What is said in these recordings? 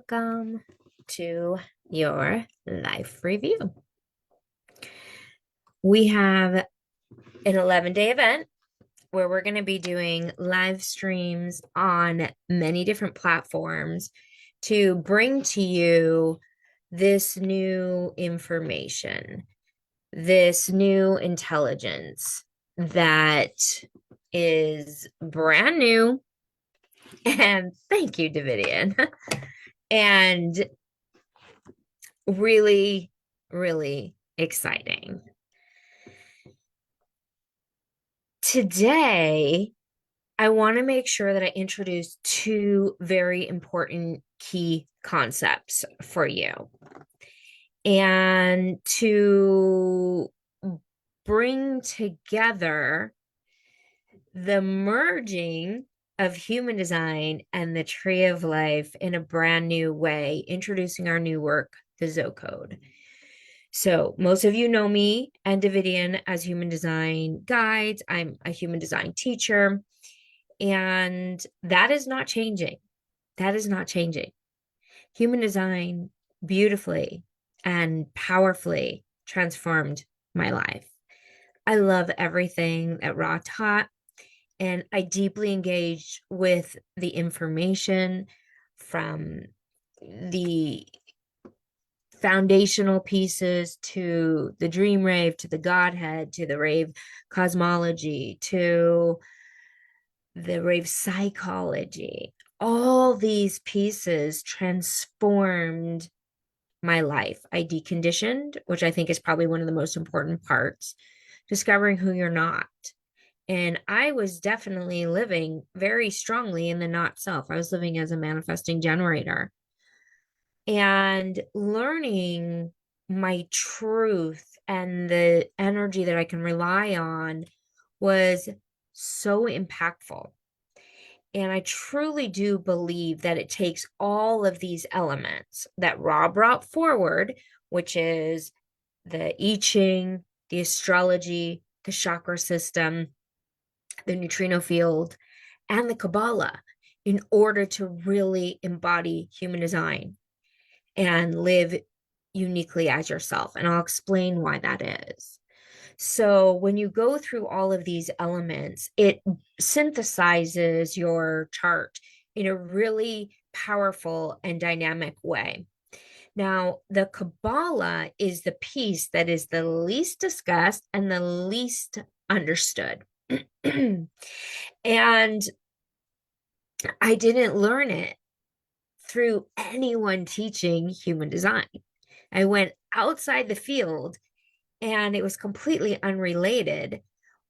welcome to your life review. We have an 11-day event where we're going to be doing live streams on many different platforms to bring to you this new information, this new intelligence that is brand new. And thank you, Davidian. And really, really exciting. Today, I want to make sure that I introduce two very important key concepts for you and to bring together the merging of human design and the tree of life in a brand new way, introducing our new work, the ZoCode. So most of you know me and Davidian as human design guides. I'm a human design teacher, and that is not changing. That is not changing. Human design beautifully and powerfully transformed my life. I love everything that Ra taught, and I deeply engaged with the information from the foundational pieces to the dream rave, to the Godhead, to the rave cosmology, to the rave psychology. All these pieces transformed my life. I deconditioned, which I think is probably one of the most important parts, discovering who you're not. And I was definitely living very strongly in the not self. I was living as a manifesting generator and learning my truth and the energy that I can rely on was so impactful. And I truly do believe that it takes all of these elements that Rob brought forward, which is the I Ching, the astrology, the chakra system, the neutrino field, and the Kabbalah, in order to really embody human design and live uniquely as yourself. And I'll explain why that is. So when you go through all of these elements, it synthesizes your chart in a really powerful and dynamic way. Now, the Kabbalah is the piece that is the least discussed and the least understood. And I didn't learn it through anyone teaching human design. I went outside the field, and it was completely unrelated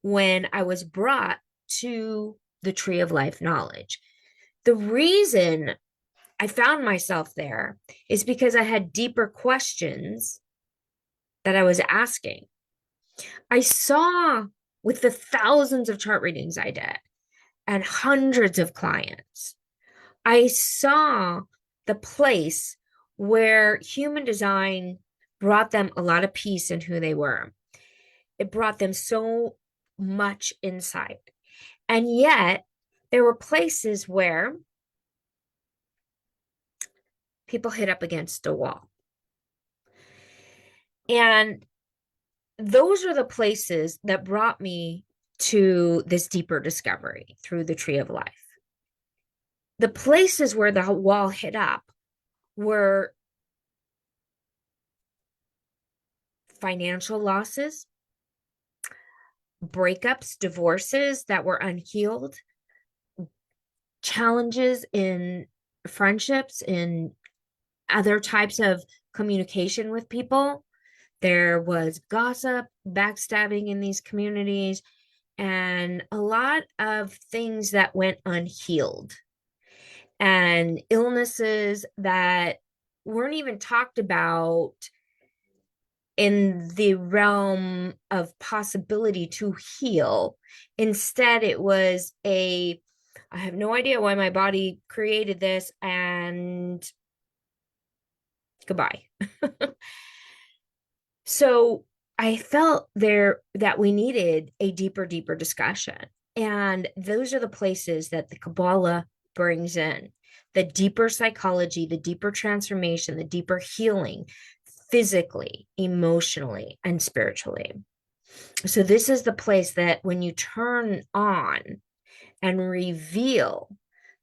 when I was brought to the tree of life knowledge. The reason I found myself there is because I had deeper questions that I was asking. I saw, with the thousands of chart readings I did and hundreds of clients, I saw the place where human design brought them a lot of peace in who they were. It brought them so much insight. And yet, there were places where people hit up against a wall. And those are the places that brought me to this deeper discovery through the tree of life. The places where the wall hit up were financial losses, breakups, divorces that were unhealed, challenges in friendships, in other types of communication with people. There was gossip, backstabbing in these communities, and a lot of things that went unhealed, and illnesses that weren't even talked about in the realm of possibility to heal. Instead, it was I have no idea why my body created this, and goodbye. So I felt there that we needed a deeper discussion. And those are the places that the Kabbalah brings in. the deeper psychology, the deeper transformation, the deeper healing, physically, emotionally, and spiritually. So, this is the place that when you turn on and reveal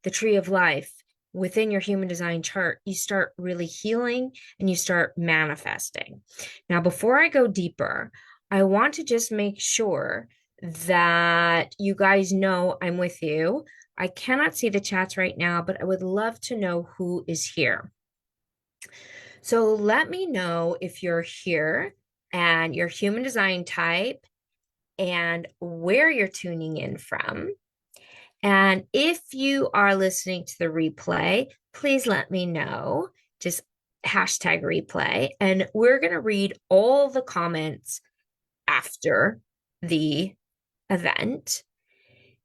the tree of life within your human design chart, you start really healing and you start manifesting. Now, before I go deeper, I want to just make sure that you guys know I'm with you. I cannot see the chats right now, but I would love to know who is here. So let me know if you're here and your human design type and where you're tuning in from. And if you are listening to the replay, please let me know. Just hashtag replay. And we're going to read all the comments after the event.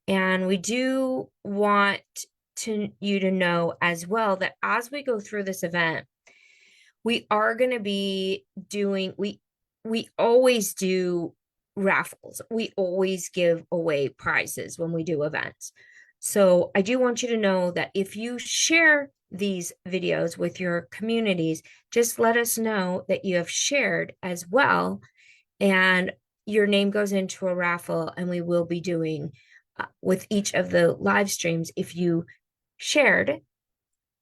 And we do want you to know as well that as we go through this event, we are going to be doing, we always do raffles. We always give away prizes when we do events. So I do want you to know that if you share these videos with your communities, just let us know that you have shared as well. And your name goes into a raffle, and we will be doing with each of the live streams. If you shared,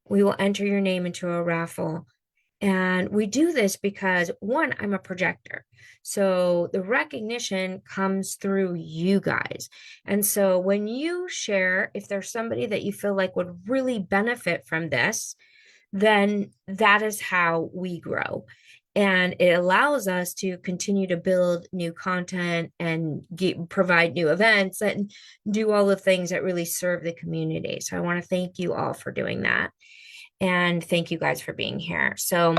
we will enter your name into a raffle. And we do this because, one, I'm a projector. So the recognition comes through you guys. And so when you share, if there's somebody that you feel like would really benefit from this, then that is how we grow. And it allows us to continue to build new content and provide new events and do all the things that really serve the community. So I want to thank you all for doing that. And thank you guys for being here. So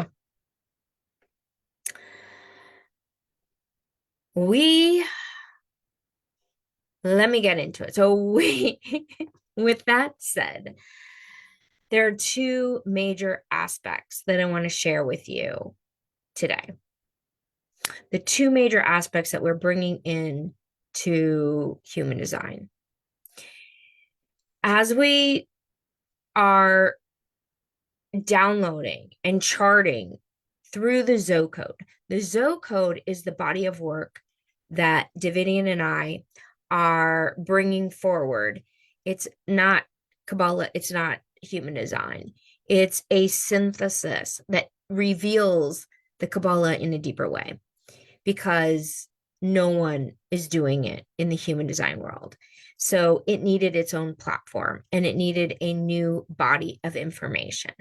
let me get into it. So with that said, there are two major aspects that I want to share with you today. The two major aspects that we're bringing in to human design. As we are downloading and charting through the ZoCode. The ZoCode is the body of work that Davidian and I are bringing forward. It's not Kabbalah, it's not human design. It's a synthesis that reveals the Kabbalah in a deeper way because no one is doing it in the human design world. So it needed its own platform and it needed a new body of information.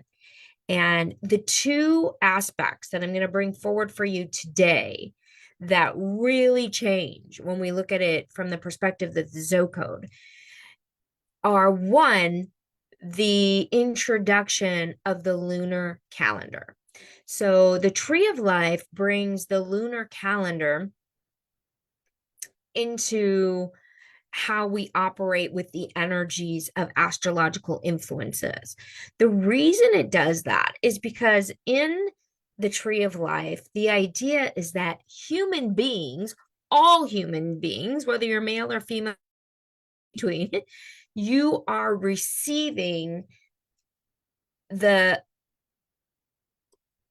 And the two aspects that I'm going to bring forward for you today that really change when we look at it from the perspective of the ZoCode are, one, the introduction of the lunar calendar. So the Tree of Life brings the lunar calendar into how we operate with the energies of astrological influences. The reason it does that is because in the Tree of Life, the idea is that human beings, all human beings, whether you're male or female, between, you are receiving the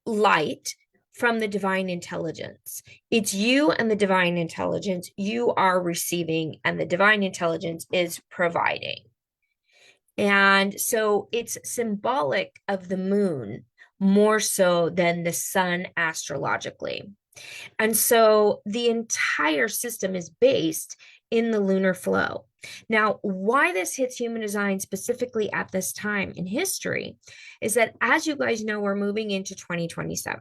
light from the divine intelligence. It's you and the divine intelligence you are receiving, and the divine intelligence is providing. And so it's symbolic of the moon more so than the sun astrologically. And so the entire system is based in the lunar flow. Now, why this hits human design specifically at this time in history is that, as you guys know, we're moving into 2027.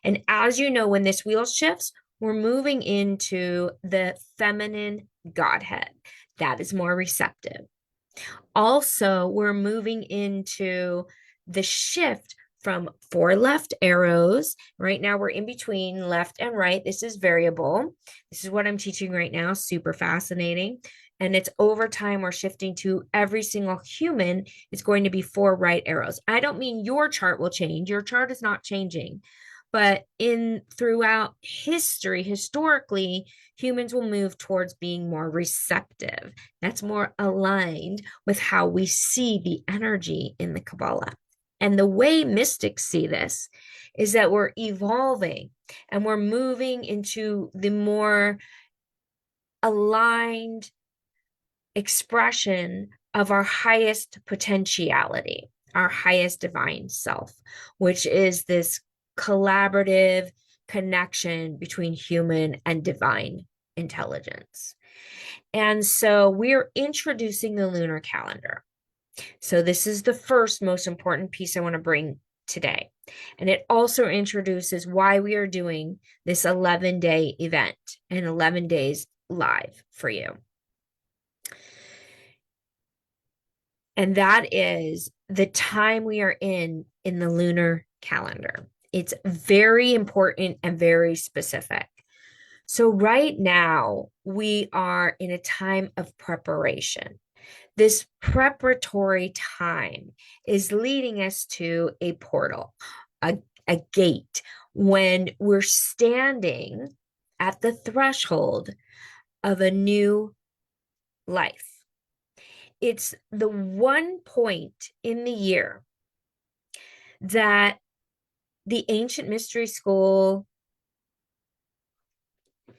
And as you know, when this wheel shifts, we're moving into the feminine godhead that is more receptive. Also, we're moving into the shift from 4 left arrows. Right now, we're in between left and right. This is variable. This is what I'm teaching right now. Super fascinating. And it's over time, we're shifting to every single human. It's going to be 4 right arrows. I don't mean your chart will change. Your chart is not changing. But throughout history, historically, humans will move towards being more receptive. That's more aligned with how we see the energy in the Kabbalah. And the way mystics see this is that we're evolving and we're moving into the more aligned expression of our highest potentiality, our highest divine self, which is this collaborative connection between human and divine intelligence. And so we're introducing the lunar calendar. So this is the first most important piece I want to bring today. And it also introduces why we are doing this 11-day event and 11 days live for you. And that is the time we are in the lunar calendar. It's very important and very specific. So right now, we are in a time of preparation. This preparatory time is leading us to a portal, a gate, when we're standing at the threshold of a new life. It's the one point in the year that the ancient mystery school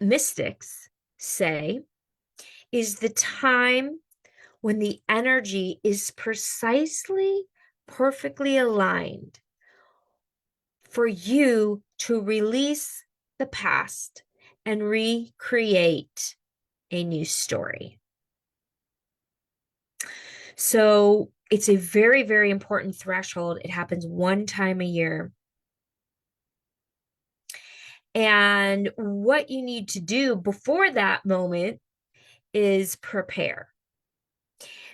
mystics say is the time when the energy is precisely, perfectly aligned for you to release the past and recreate a new story. So it's a very, very important threshold. It happens one time a year. And what you need to do before that moment is prepare.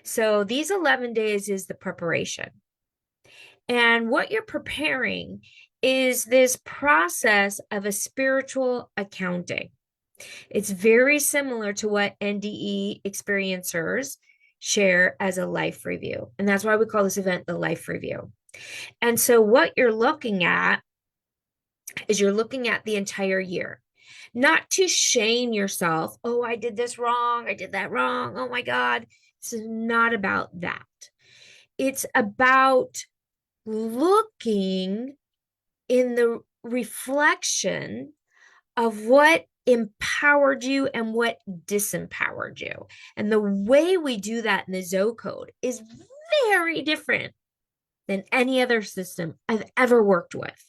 So these 11 days is the preparation. And what you're preparing is this process of a spiritual accounting. It's very similar to what NDE experiencers share as a life review. And that's why we call this event the life review. And so what you're looking at is you're looking at the entire year, not to shame yourself. Oh, I did this wrong. I did that wrong. Oh my God. It's not about that. It's about looking in the reflection of what empowered you and what disempowered you. And the way we do that in the ZoCode is very different than any other system I've ever worked with.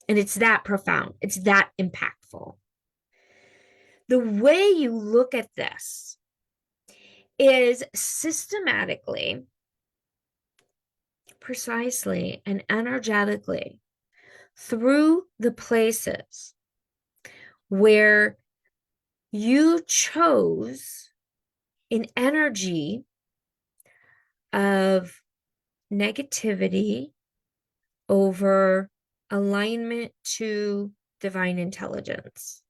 And it's that profound. It's that impactful. The way you look at this is systematically, precisely, and energetically through the places where you chose an energy of negativity over alignment to divine intelligence.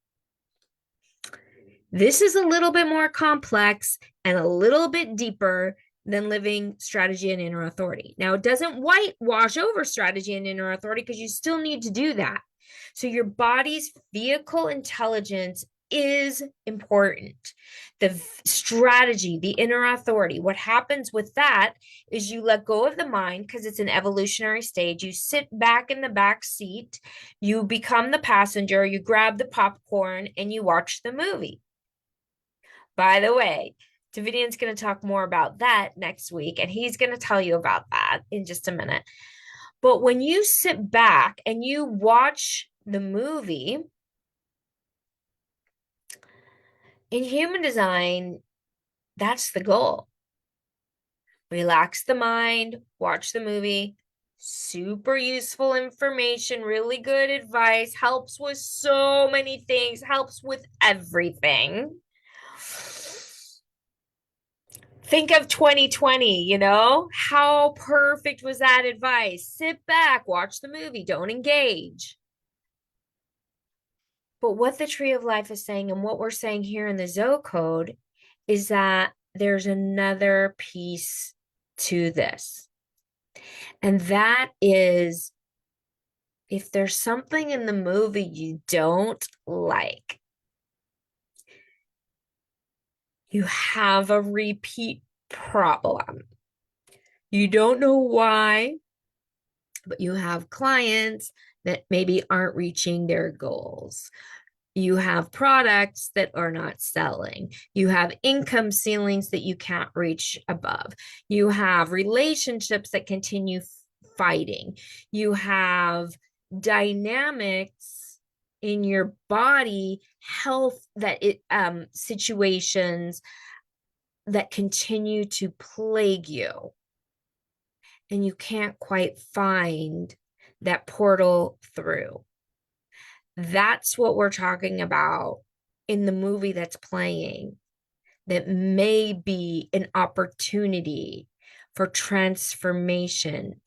This is a little bit more complex and a little bit deeper than living strategy and inner authority. Now, it doesn't whitewash over strategy and inner authority because you still need to do that. So your body's vehicle intelligence is important. The strategy, the inner authority, what happens with that is you let go of the mind because it's an evolutionary stage. You sit back in the back seat, you become the passenger, you grab the popcorn, and you watch the movie. By the way, Davidian's going to talk more about that next week, and he's going to tell you about that in just a minute. But when you sit back and you watch the movie, in human design, that's the goal. Relax the mind, watch the movie. Super useful information, really good advice, helps with so many things, helps with everything. Think of 2020, how perfect was that advice? Sit back, watch the movie, don't engage. But what the Tree of Life is saying and what we're saying here in the ZoCode is that there's another piece to this. And that is if there's something in the movie you don't like, you have a repeat problem. You don't know why, but you have clients that maybe aren't reaching their goals. You have products that are not selling. You have income ceilings that you can't reach above. You have relationships that continue fighting. You have dynamics in your body, health that situations that continue to plague you. And you can't quite find that portal through. That's what we're talking about in the movie that's playing, that may be an opportunity for transformation,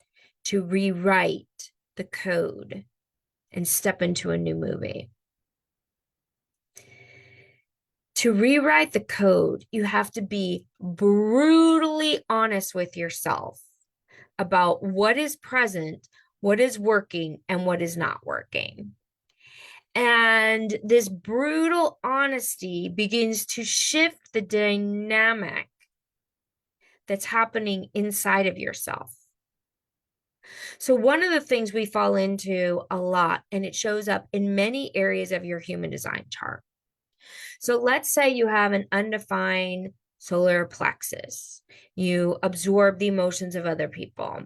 to rewrite the code and step into a new movie. To rewrite the code, you have to be brutally honest with yourself about what is present, what is working, and what is not working. And this brutal honesty begins to shift the dynamic that's happening inside of yourself. So, one of the things we fall into a lot, and it shows up in many areas of your human design chart. So, let's say you have an undefined solar plexus, you absorb the emotions of other people.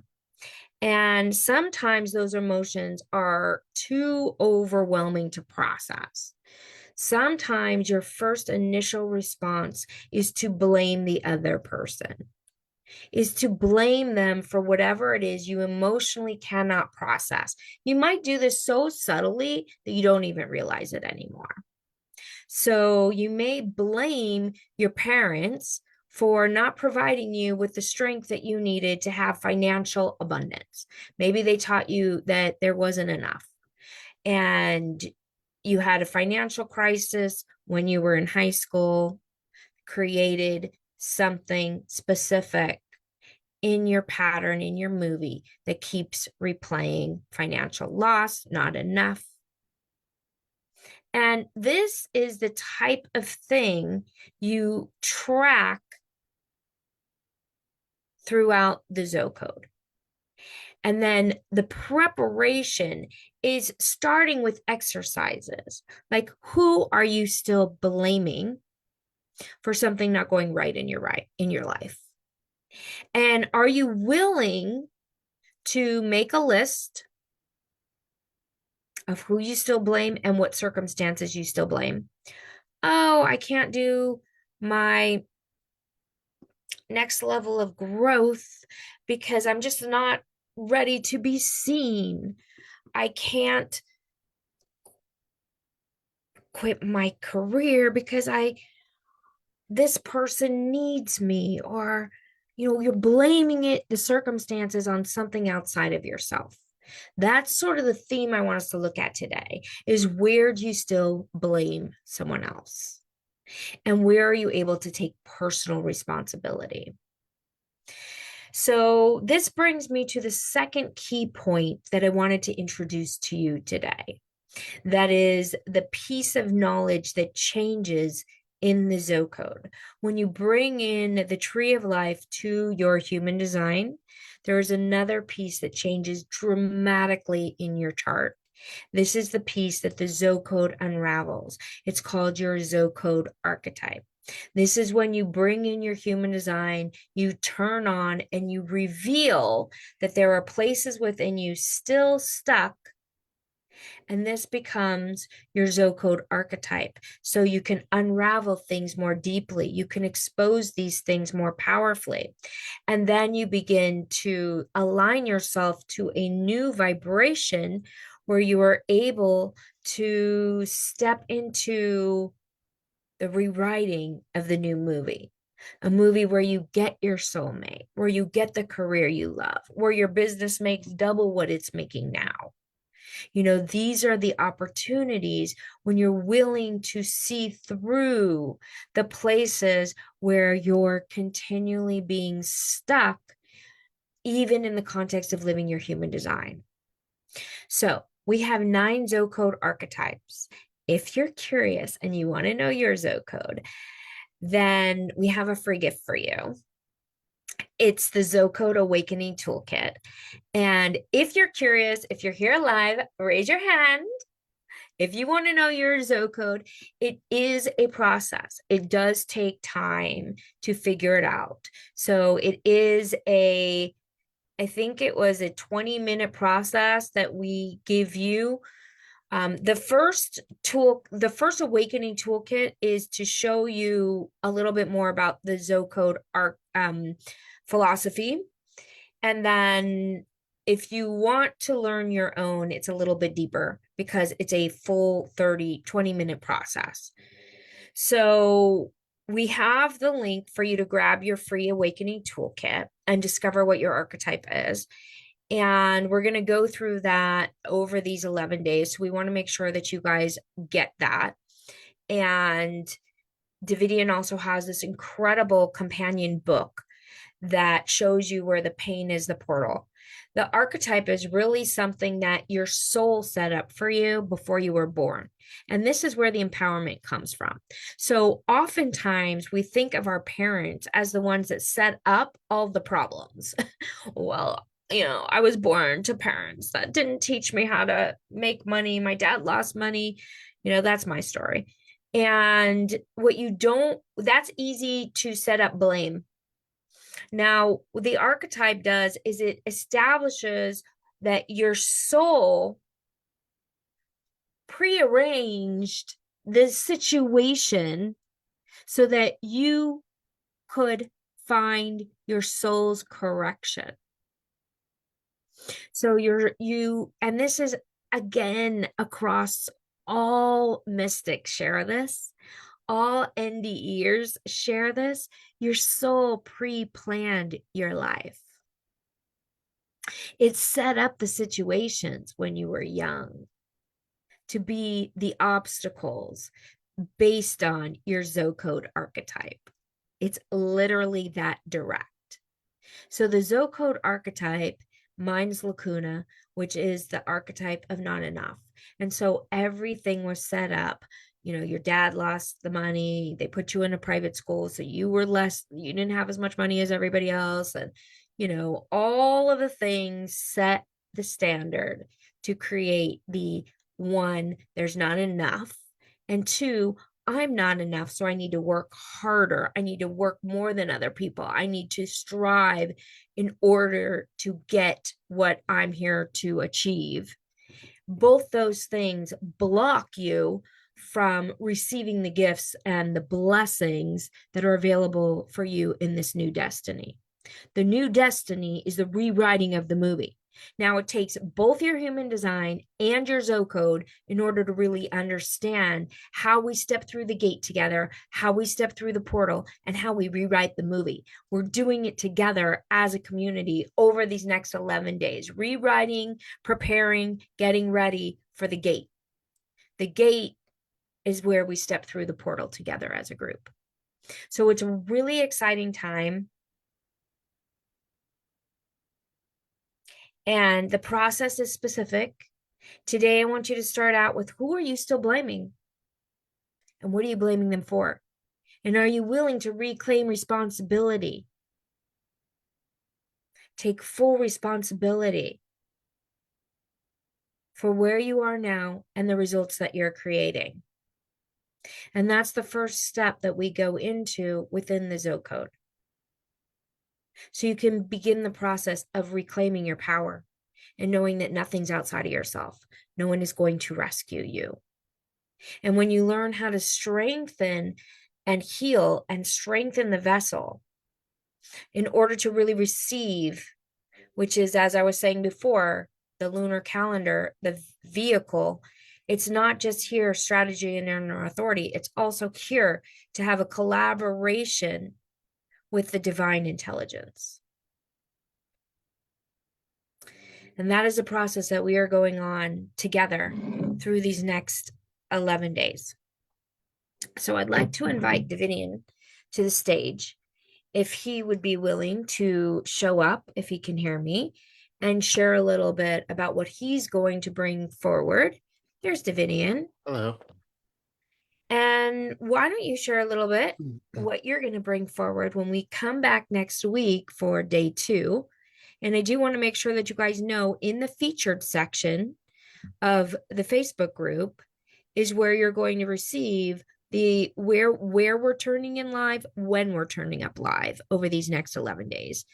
And sometimes those emotions are too overwhelming to process. Sometimes your first initial response is to blame the other person, is to blame them for whatever it is you emotionally cannot process. You might do this so subtly that you don't even realize it anymore. So you may blame your parents for not providing you with the strength that you needed to have financial abundance. Maybe they taught you that there wasn't enough, and you had a financial crisis when you were in high school, created something specific in your pattern, in your movie, that keeps replaying financial loss, not enough. And this is the type of thing you track throughout the ZoCode. And then the preparation is starting with exercises. Like, who are you still blaming for something not going right in your life? And are you willing to make a list of who you still blame and what circumstances you still blame? Oh, I can't do my next level of growth because I'm just not ready to be seen. I can't quit my career because this person needs me, or you're blaming the circumstances on something outside of yourself. That's sort of the theme I want us to look at today, is where do you still blame someone else? And where are you able to take personal responsibility? So this brings me to the second key point that I wanted to introduce to you today. That is the piece of knowledge that changes in the ZoCode. When you bring in the tree of life to your human design, there is another piece that changes dramatically in your chart. This is the piece that the ZoCode unravels. It's called your ZoCode archetype. This is when you bring in your human design, you turn on and you reveal that there are places within you still stuck. And this becomes your ZoCode archetype. So you can unravel things more deeply. You can expose these things more powerfully. And then you begin to align yourself to a new vibration where you are able to step into the rewriting of the new movie. A movie where you get your soulmate, where you get the career you love, where your business makes double what it's making now. These are the opportunities when you're willing to see through the places where you're continually being stuck, even in the context of living your human design. So we have 9 ZoCode archetypes. If you're curious and you want to know your ZoCode, then we have a free gift for you. It's the ZoCode Awakening Toolkit. And if you're curious, if you're here live, raise your hand. If you want to know your ZoCode, it is a process. It does take time to figure it out. So it is I think it was a 20-minute process that we give you. The first awakening toolkit is to show you a little bit more about the ZoCode philosophy. And then if you want to learn your own, it's a little bit deeper because it's a full 20-minute process. So we have the link for you to grab your free awakening toolkit and discover what your archetype is. And we're going to go through that over these 11 days. So we want to make sure that you guys get that. And Davidian also has this incredible companion book that shows you where the pain is the portal. The archetype is really something that your soul set up for you before you were born. And this is where the empowerment comes from. So oftentimes we think of our parents as the ones that set up all the problems. Well, I was born to parents that didn't teach me how to make money. My dad lost money. That's my story. And that's easy to set up blame. Now, what the archetype does is it establishes that your soul prearranged this situation so that you could find your soul's correction. So and this is again across all mystics share this. All NDEers share this. Your soul pre-planned your life. It set up the situations when you were young to be the obstacles based on your ZoCode archetype. It's literally that direct. So the ZoCode archetype, mine's lacuna, which is the archetype of not enough. And so everything was set up. Your dad lost the money. They put you in a private school. So you didn't have as much money as everybody else. And, all of the things set the standard to create the 1, there's not enough. And 2, I'm not enough. So I need to work harder. I need to work more than other people. I need to strive in order to get what I'm here to achieve. Both those things block you from receiving the gifts and the blessings that are available for you in this new destiny. The new destiny is the rewriting of the movie. Now, it takes both your human design and your ZoCode in order to really understand how we step through the gate together, how we step through the portal, and how we rewrite the movie. We're doing it together as a community over these next 11 days, rewriting, preparing, getting ready for the gate. The gate is where we step through the portal together as a group. So it's a really exciting time. And the process is specific. Today, I want you to start out with, who are you still blaming? And what are you blaming them for? And are you willing to reclaim responsibility? Take full responsibility for where you are now and the results that you're creating. And that's the first step that we go into within the ZoCode. So you can begin the process of reclaiming your power and knowing that nothing's outside of yourself. No one is going to rescue you. And when you learn how to strengthen and heal and strengthen the vessel in order to really receive, which is, as I was saying before, the lunar calendar, the vehicle, it's not just here strategy and inner authority. It's also here to have a collaboration with the divine intelligence. And that is a process that we are going on together through these next 11 days. So I'd like to invite Davidian to the stage if he would be willing to show up, if he can hear me, and share a little bit about what he's going to bring forward. There's Davidian. Hello. And why don't you share a little bit what you're going to bring forward when we come back next week for day 2? And I do want to make sure that you guys know in the featured section of the Facebook group is where you're going to receive the where we're turning in live, when we're turning up live over these next 11 days.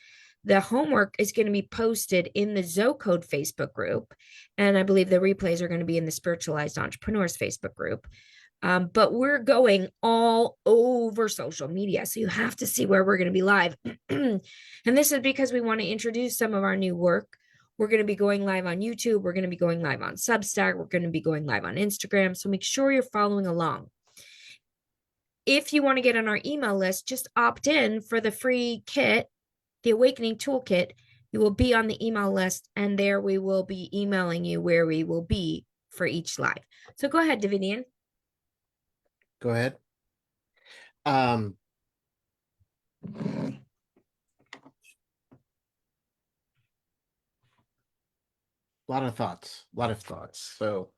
The homework is going to be posted in the ZoCode Facebook group, and I believe the replays are going to be in the Spiritualized Entrepreneurs Facebook group. But we're going all over social media, so you have to see where we're going to be live. And this is because we want to introduce some of our new work. We're going to be going live on YouTube. We're going to be going live on Substack. We're going to be going live on Instagram. So make sure you're following along. If you want to get on our email list, just opt in for the free kit, the Awakening Toolkit. You will be on the email list, and there we will be emailing you where we will be for each live. So go ahead, Davidian. Go ahead. A lot of thoughts, a lot of thoughts. So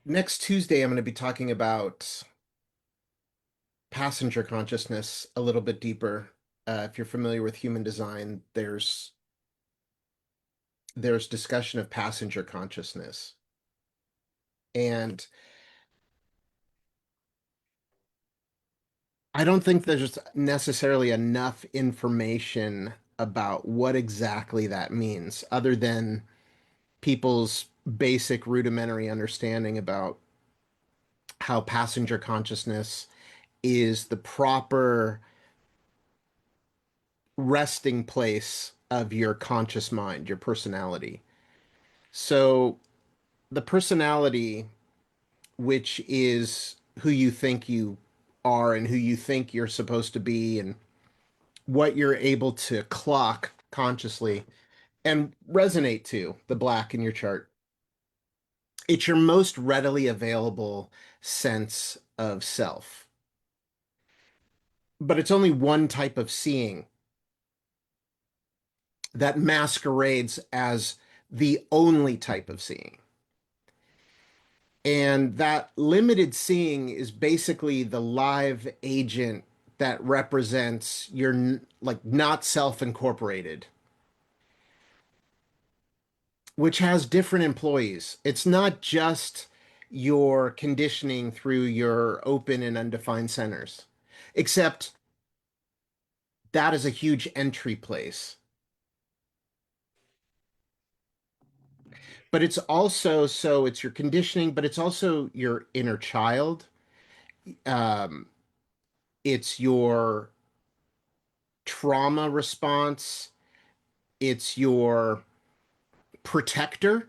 next Tuesday, I'm going to be talking about passenger consciousness a little bit deeper. If you're familiar with human design, there's discussion of passenger consciousness. And I don't think there's necessarily enough information about what exactly that means, other than people's basic rudimentary understanding about how passenger consciousness is the proper resting place of your conscious mind, your personality. So the personality, which is who you think you are and who you think you're supposed to be and what you're able to clock consciously and resonate to, the black in your chart. It's your most readily available sense of self. But it's only one type of seeing that masquerades as the only type of seeing. And that limited seeing is basically the live agent that represents your like not self-incorporated, which has different employees. It's not just your conditioning through your open and undefined centers, except that is a huge entry place. But it's also, so it's your conditioning, but it's also your inner child. Um, it's your trauma response. It's your protector,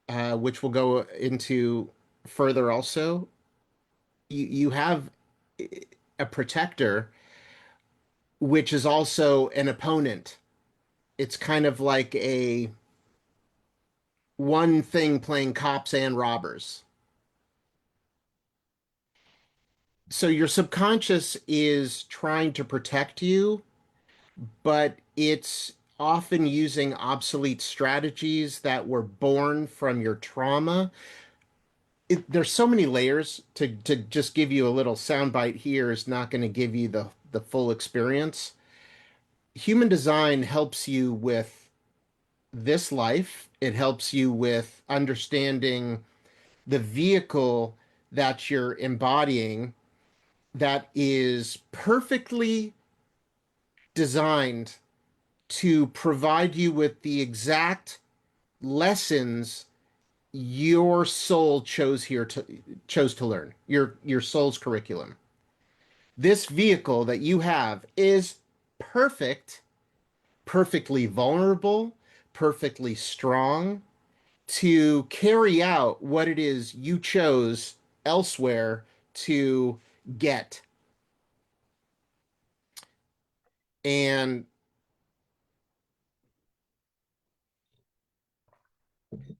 which we'll go into further also. You have a protector, which is also an opponent. It's kind of like a one thing playing cops and robbers. So your subconscious is trying to protect you, but it's often using obsolete strategies that were born from your trauma. There's so many layers to just give you a little soundbite here is not going to give you the full experience. Human design helps you with this life. It helps you with understanding the vehicle that you're embodying that is perfectly designed to provide you with the exact lessons your soul chose to learn, your soul's curriculum. This vehicle that you have is perfect, perfectly vulnerable, perfectly strong to carry out what it is you chose elsewhere to get. And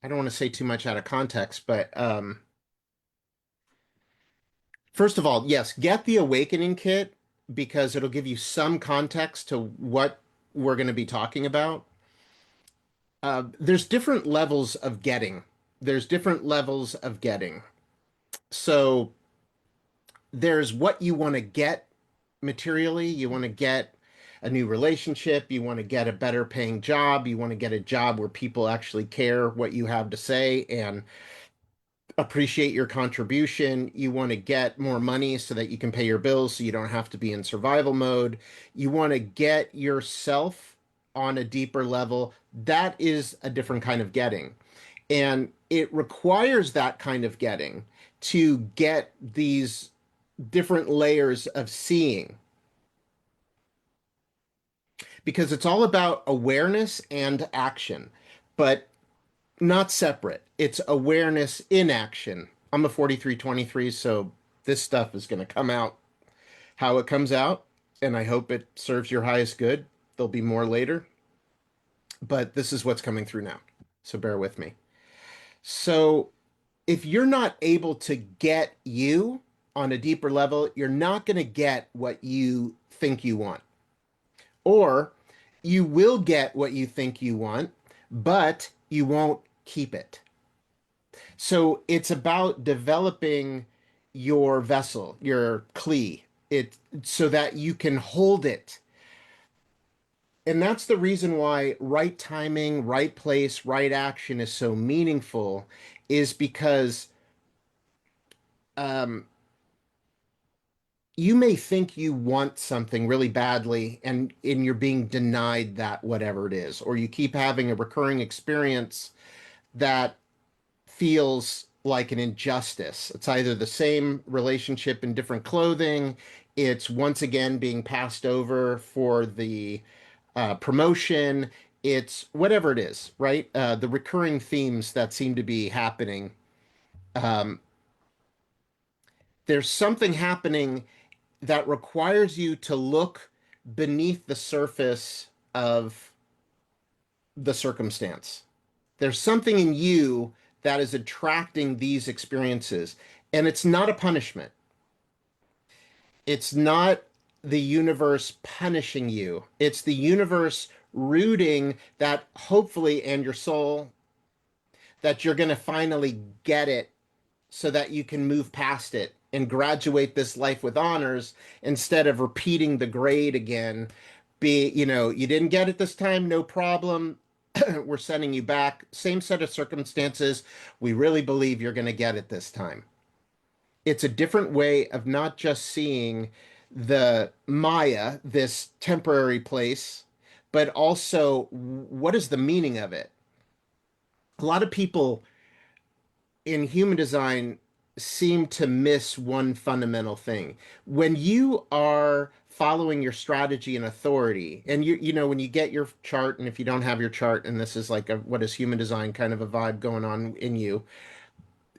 I don't want to say too much out of context, but first of all, yes, get the Awakening kit because it'll give you some context to what we're going to be talking about, there's different levels of getting. There's different levels of getting. So there's what you want to get materially. You want to get a new relationship. You want to get a better paying job. You want to get a job where people actually care what you have to say and appreciate your contribution. You want to get more money so that you can pay your bills so you don't have to be in survival mode. You want to get yourself on a deeper level. That is a different kind of getting. And it requires that kind of getting to get these different layers of seeing because it's all about awareness and action, but not separate. It's awareness in action. I'm a 4323, so this stuff is going to come out how it comes out, and I hope it serves your highest good. There'll be more later, but this is what's coming through now. So bear with me. So if you're not able to get you on a deeper level, you're not going to get what you think you want. Or you will get what you think you want, but you won't keep it. So it's about developing your vessel, your kli, it so that you can hold it. And that's the reason why right timing, right place, right action is so meaningful, is because um, you may think you want something really badly and you're being denied that whatever it is, or you keep having a recurring experience that feels like an injustice. It's either the same relationship in different clothing, it's once again being passed over for the promotion, it's whatever it is, right? The recurring themes that seem to be happening. Um, there's something happening that requires you to look beneath the surface of the circumstance. There's something in you that is attracting these experiences, and it's not a punishment. It's not the universe punishing you. It's the universe rooting that hopefully and your soul that you're going to finally get it so that you can move past it and graduate this life with honors instead of repeating the grade again. You didn't get it this time, no problem. We're sending you back. Same set of circumstances. We really believe you're going to get it this time. It's a different way of not just seeing the Maya, this temporary place, but also what is the meaning of it? A lot of people in human design seem to miss one fundamental thing. When you are following your strategy and authority, and when you get your chart, and if you don't have your chart, and this is like a what is human design kind of a vibe going on in you,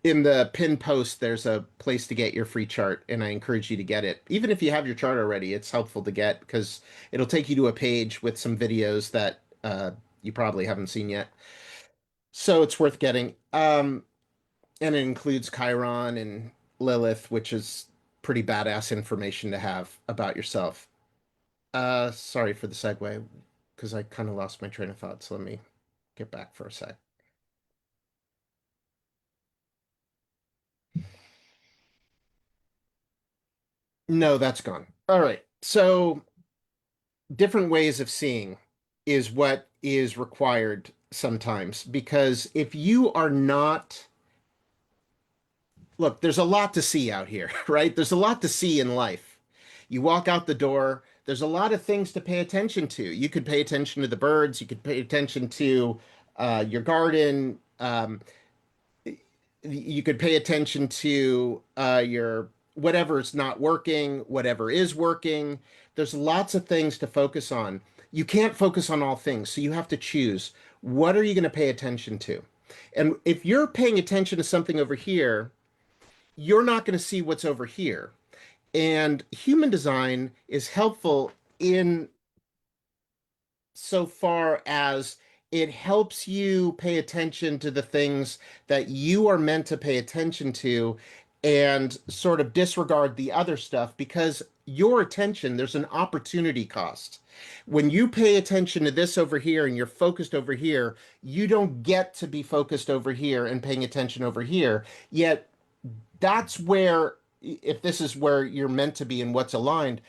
in the pin post, there's a place to get your free chart, and I encourage you to get it. Even if you have your chart already, it's helpful to get because it'll take you to a page with some videos that you probably haven't seen yet. So it's worth getting. And it includes Chiron and Lilith, which is pretty badass information to have about yourself. Sorry for the segue, because I kind of lost my train of thought, so let me get back for a sec. No, that's gone. All right. So different ways of seeing is what is required sometimes, because if you are not look, there's a lot to see out here, right? There's a lot to see in life. You walk out the door, there's a lot of things to pay attention to. You could pay attention to the birds, you could pay attention to your garden, you could pay attention to your whatever's not working, whatever is working. There's lots of things to focus on. You can't focus on all things, so you have to choose. What are you going to pay attention to? And if you're paying attention to something over here, you're not going to see what's over here. And human design is helpful in so far as it helps you pay attention to the things that you are meant to pay attention to and sort of disregard the other stuff because your attention, there's an opportunity cost. When you pay attention to this over here and you're focused over here, you don't get to be focused over here and paying attention over here. Yet that's where, if this is where you're meant to be and what's aligned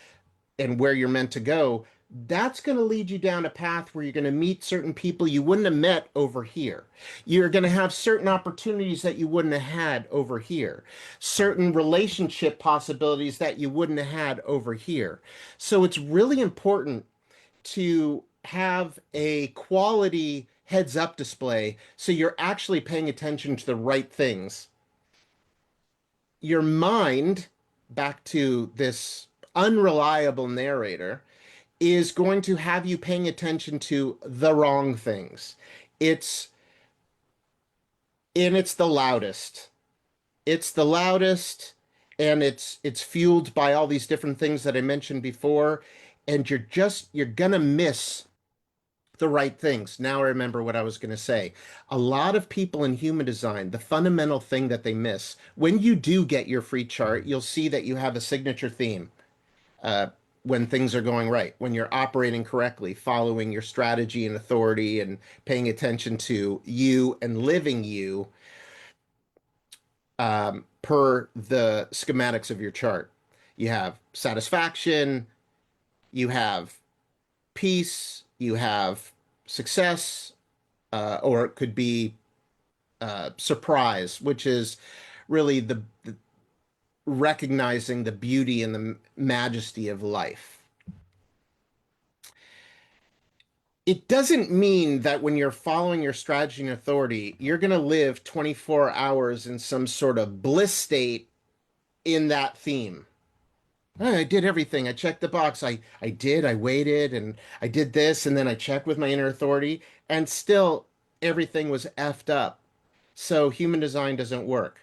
and where you're meant to go, that's going to lead you down a path where you're going to meet certain people you wouldn't have met over here. You're going to have certain opportunities that you wouldn't have had over here, certain relationship possibilities that you wouldn't have had over here. So it's really important to have a quality heads up display so you're actually paying attention to the right things. Your mind, back to this unreliable narrator, is going to have you paying attention to the wrong things. It's it's the loudest. It's the loudest, and it's fueled by all these different things that I mentioned before, and you're gonna miss the right things. Now I remember what I was going to say. A lot of people in human design, the fundamental thing that they miss, when you do get your free chart, you'll see that you have a signature theme. uh, when things are going right, when you're operating correctly, following your strategy and authority and paying attention to you and living you per the schematics of your chart. You have satisfaction, you have peace, you have success, or it could be surprise, which is really the recognizing the beauty and the majesty of life. It doesn't mean that when you're following your strategy and authority, you're going to live 24 hours in some sort of bliss state in that theme. I did everything. I checked the box. I waited and I did this and then I checked with my inner authority and still everything was effed up. So human design doesn't work.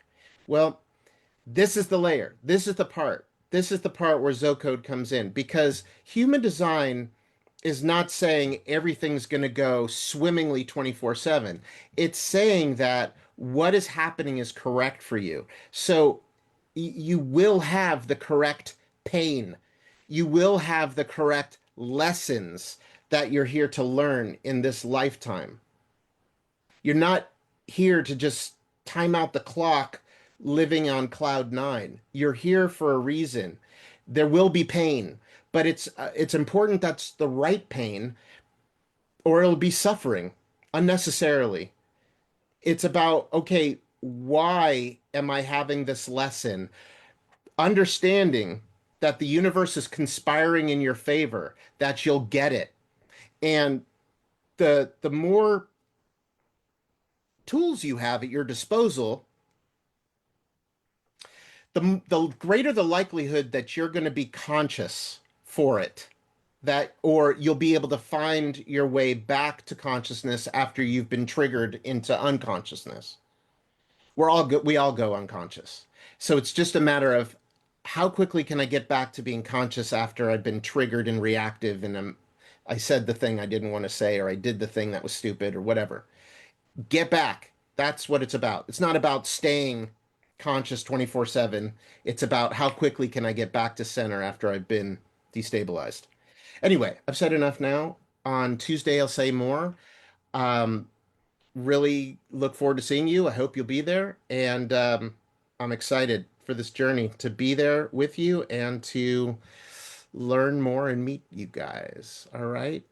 Well, this is the layer. This is the part. This is the part where ZoCode comes in because human design is not saying everything's going to go swimmingly 24/7. It's saying that what is happening is correct for you. So you will have the correct pain. You will have the correct lessons that you're here to learn in this lifetime. You're not here to just time out the clock living on cloud nine. You're here for a reason. There will be pain, but it's important that's the right pain or it'll be suffering unnecessarily. It's about, okay, why am I having this lesson? Understanding that the universe is conspiring in your favor, that you'll get it. And the more tools you have at your disposal, the greater the likelihood that you're going to be conscious for it, that or you'll be able to find your way back to consciousness after you've been triggered into unconsciousness. We all go unconscious. So it's just a matter of how quickly can I get back to being conscious after I've been triggered and reactive and I said the thing I didn't want to say or I did the thing that was stupid or whatever. Get back. That's what it's about. It's not about staying conscious 24/7. It's about how quickly can I get back to center after I've been destabilized. Anyway, I've said enough now. On Tuesday, I'll say more. Um, really look forward to seeing you. I hope you'll be there. And I'm excited for this journey to be there with you and to learn more and meet you guys. All right.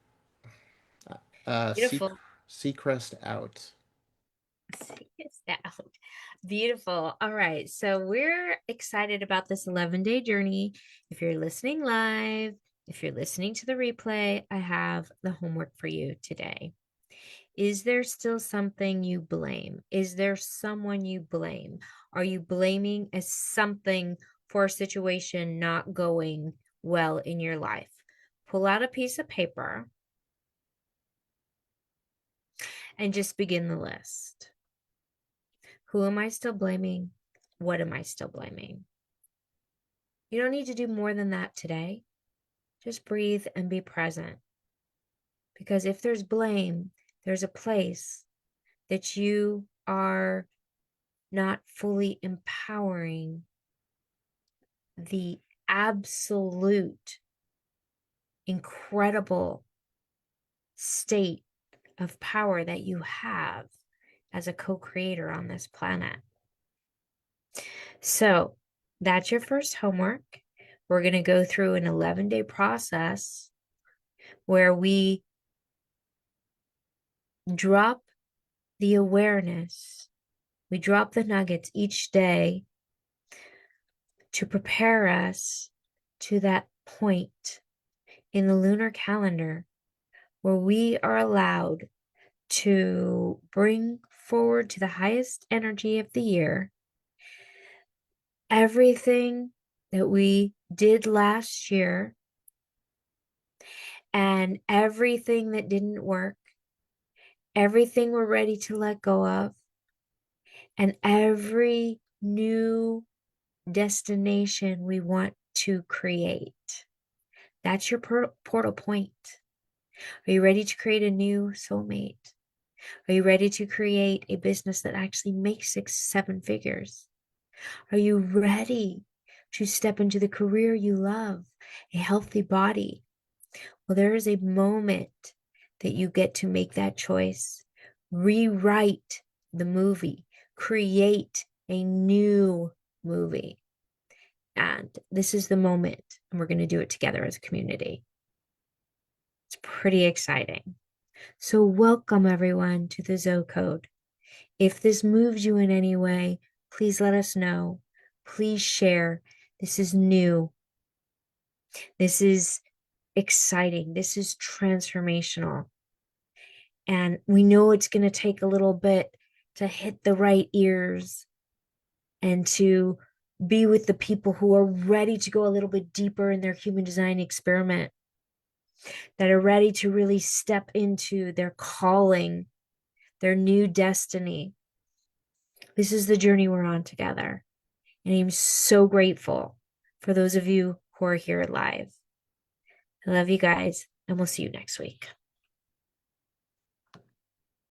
Uh, Beautiful. Seacrest out. It's out. Beautiful. All right. So we're excited about this 11-day journey. If you're listening live, if you're listening to the replay, I have the homework for you today. Is there still something you blame? Is there someone you blame? Are you blaming as something for a situation not going well in your life? Pull out a piece of paper and just begin the list. Who am I still blaming? What am I still blaming? You don't need to do more than that today. Just breathe and be present. Because if there's blame, there's a place that you are not fully empowering the absolute, incredible state of power that you have as a co-creator on this planet. So that's your first homework. We're going to go through an 11-day process where we drop the awareness, we drop the nuggets each day to prepare us to that point in the lunar calendar where we are allowed to bring forward to the highest energy of the year everything that we did last year and everything that didn't work, everything we're ready to let go of, and every new destination we want to create. That's your portal point. Are you ready to create a new soulmate? Are you ready to create a business that actually makes 6, 7 figures? Are you ready to step into the career you love, a healthy body? Well, there is a moment that you get to make that choice, rewrite the movie, create a new movie. And this is the moment, and we're going to do it together as a community. It's pretty exciting. So, welcome everyone to the ZoCode. If this moves you in any way, please let us know. Please share. This is new. This is exciting. This is transformational. And we know it's going to take a little bit to hit the right ears and to be with the people who are ready to go a little bit deeper in their human design experiment, that are ready to really step into their calling, their new destiny. This is the journey we're on together. And I'm so grateful for those of you who are here live. I love you guys, and we'll see you next week.